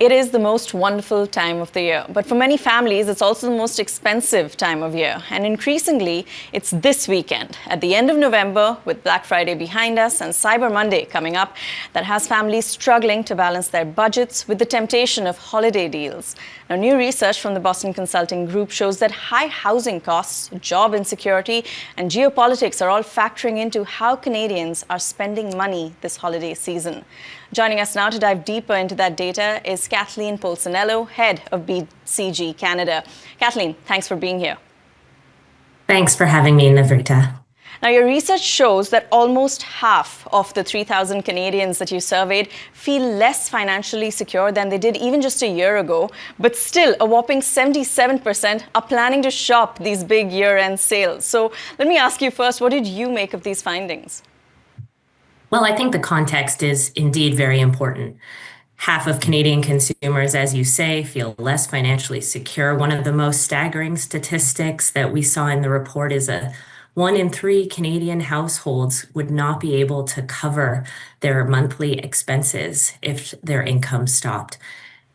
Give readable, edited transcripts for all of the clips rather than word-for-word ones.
It is the most wonderful time of the year, but for many families, it's also the most expensive time of year. And increasingly, it's this weekend, at the end of November, with Black Friday behind us and Cyber Monday coming up, that has families struggling to balance their budgets with the temptation of holiday deals. Now, new research from the Boston Consulting Group shows that high housing costs, job insecurity, and geopolitics are all factoring into how Canadians are spending money this holiday season. Joining us now to dive deeper into that data is Kathleen Polsinello, head of BCG Canada. Kathleen, thanks for being here. Thanks for having me, Nivrita. Now, your research shows that almost half of the 3,000 Canadians that you surveyed feel less financially secure than they did even just a year ago, but still a whopping 77% are planning to shop these big year-end sales. So let me ask you first, what did you make of these findings? Well, I think the context is indeed very important. Half of Canadian consumers, as you say, feel less financially secure. One of the most staggering statistics that we saw in the report is 1 in 3 Canadian households would not be able to cover their monthly expenses if their income stopped.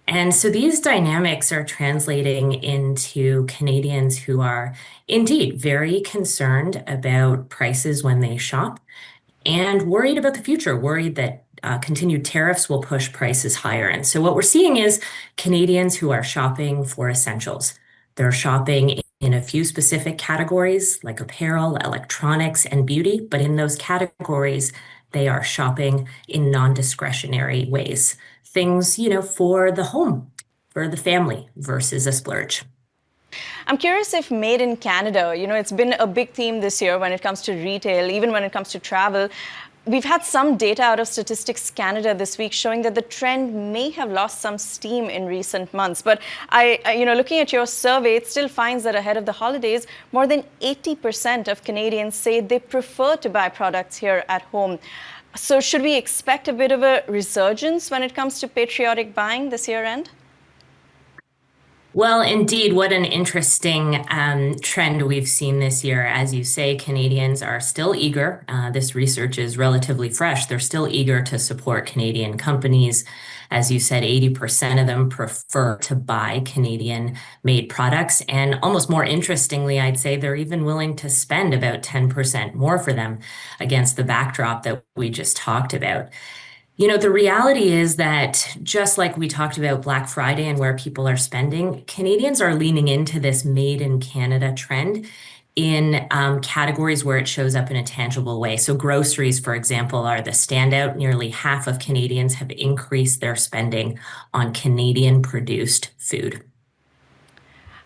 And so these dynamics are translating into Canadians who are indeed very concerned about prices when they shop and worried about the future, worried that continued tariffs will push prices higher. And so what we're seeing is Canadians who are shopping for essentials. They're shopping in a few specific categories like apparel, electronics, and beauty, but in those categories, they are shopping in non-discretionary ways. Things, for the home, for the family versus a splurge. I'm curious if made in Canada, it's been a big theme this year when it comes to retail, even when it comes to travel. We've had some data out of Statistics Canada this week showing that the trend may have lost some steam in recent months. But looking at your survey, it still finds that ahead of the holidays, more than 80% of Canadians say they prefer to buy products here at home. So should we expect a bit of a resurgence when it comes to patriotic buying this year end? Well, indeed, what an interesting trend we've seen this year. As you say, Canadians are still eager. This research is relatively fresh. They're still eager to support Canadian companies. As you said, 80% of them prefer to buy Canadian-made products. And almost more interestingly, I'd say they're even willing to spend about 10% more for them against the backdrop that we just talked about. The reality is that just like we talked about Black Friday and where people are spending, Canadians are leaning into this made in Canada trend in categories where it shows up in a tangible way. So groceries, for example, are the standout. Nearly half of Canadians have increased their spending on Canadian produced food.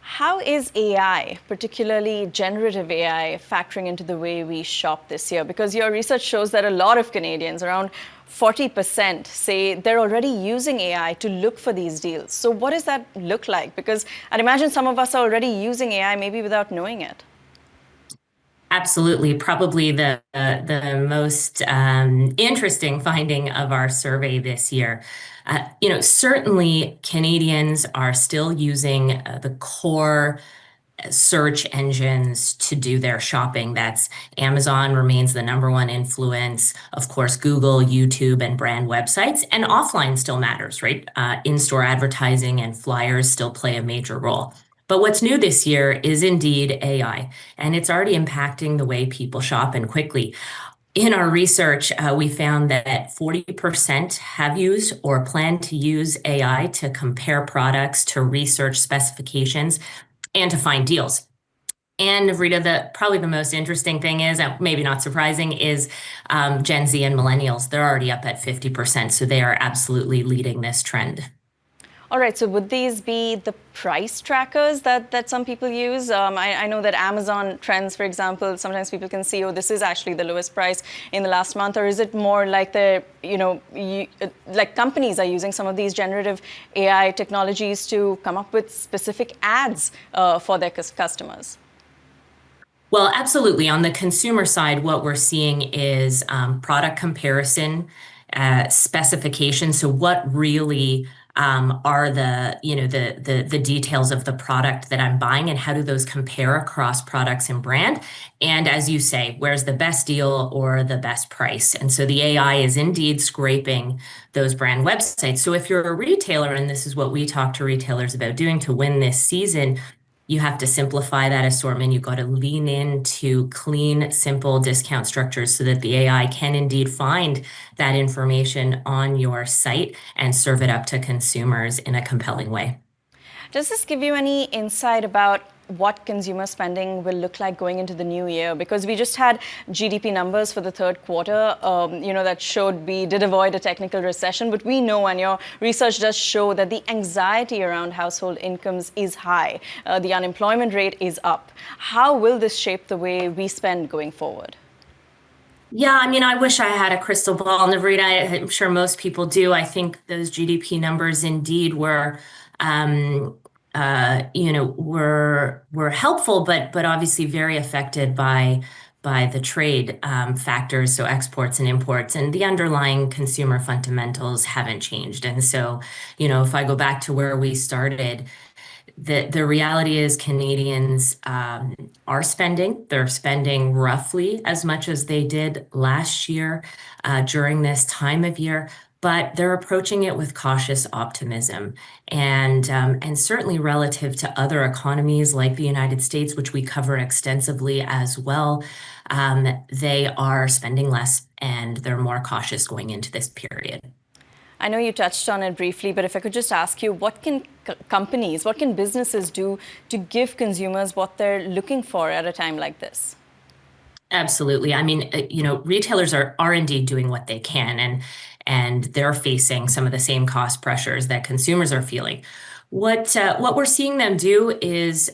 How is AI, particularly generative AI, factoring into the way we shop this year? Because your research shows that a lot of Canadians, around 40%, say they're already using AI to look for these deals. So what does that look like? Because I'd imagine some of us are already using AI maybe without knowing it. Absolutely. Probably the most interesting finding of our survey this year. Certainly Canadians are still using the core search engines to do their shopping. That's Amazon remains the #1 influence. Of course, Google, YouTube, and brand websites. And offline still matters, right? In-store advertising and flyers still play a major role. But what's new this year is indeed AI, and it's already impacting the way people shop and quickly. In our research, we found that 40% have used or plan to use AI to compare products, to research specifications, and to find deals. And Nivrita, probably the most interesting thing is, maybe not surprising, is Gen Z and millennials. They're already up at 50%, so they are absolutely leading this trend. All right, so would these be the price trackers that some people use? I know that Amazon Trends, for example, sometimes people can see, oh, this is actually the lowest price in the last month, or is it more like like companies are using some of these generative AI technologies to come up with specific ads for their customers? Well, absolutely. On the consumer side, what we're seeing is product comparison, specification. So what really are the details of the product that I'm buying and how do those compare across products and brand. And as you say, where's the best deal or the best price? And so the AI is indeed scraping those brand websites. So if you're a retailer, and this is what we talk to retailers about doing to win this season, you have to simplify that assortment. You've got to lean into clean, simple discount structures so that the AI can indeed find that information on your site and serve it up to consumers in a compelling way. Does this give you any insight about what consumer spending will look like going into the new year? Because we just had GDP numbers for the third quarter, that showed we did avoid a technical recession. But we know, and your research does show, that the anxiety around household incomes is high. The unemployment rate is up. How will this shape the way we spend going forward? Yeah, I mean, I wish I had a crystal ball, Nivrita. I'm sure most people do. I think those GDP numbers indeed um, were helpful, but obviously very affected by the trade factors, so exports and imports, and the underlying consumer fundamentals haven't changed. And so, if I go back to where we started, the reality is Canadians are spending. They're spending roughly as much as they did last year during this time of year, but they're approaching it with cautious optimism. And certainly relative to other economies like the United States, which we cover extensively as well, they are spending less and they're more cautious going into this period. I know you touched on it briefly, but if I could just ask you, what can companies, what can businesses do to give consumers what they're looking for at a time like this? Absolutely. I mean, retailers are indeed doing what they can, and they're facing some of the same cost pressures that consumers are feeling. What we're seeing them do is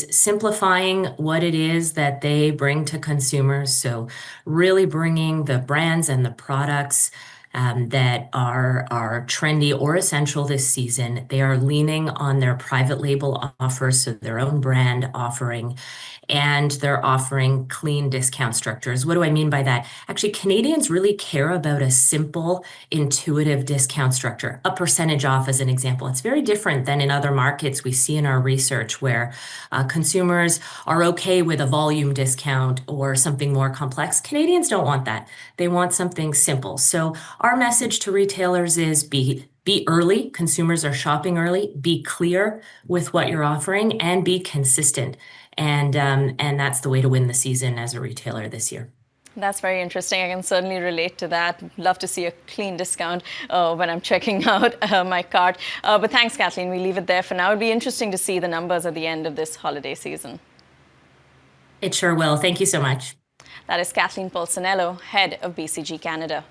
simplifying what it is that they bring to consumers. So really bringing the brands and the products that are trendy or essential this season. They are leaning on their private label offers, so their own brand offering, and they're offering clean discount structures. What do I mean by that? Actually, Canadians really care about a simple, intuitive discount structure. A percentage off, as an example. It's very different than in other markets we see in our research where consumers are okay with a volume discount or something more complex. Canadians don't want that. They want something simple. So our message to retailers is be early. Consumers are shopping early. Be clear with what you're offering and be consistent. And that's the way to win the season as a retailer this year. That's very interesting. I can certainly relate to that. Love to see a clean discount when I'm checking out my cart. But thanks, Kathleen. We leave it there for now. It'll be interesting to see the numbers at the end of this holiday season. It sure will. Thank you so much. That is Kathleen Polsinello, head of BCG Canada.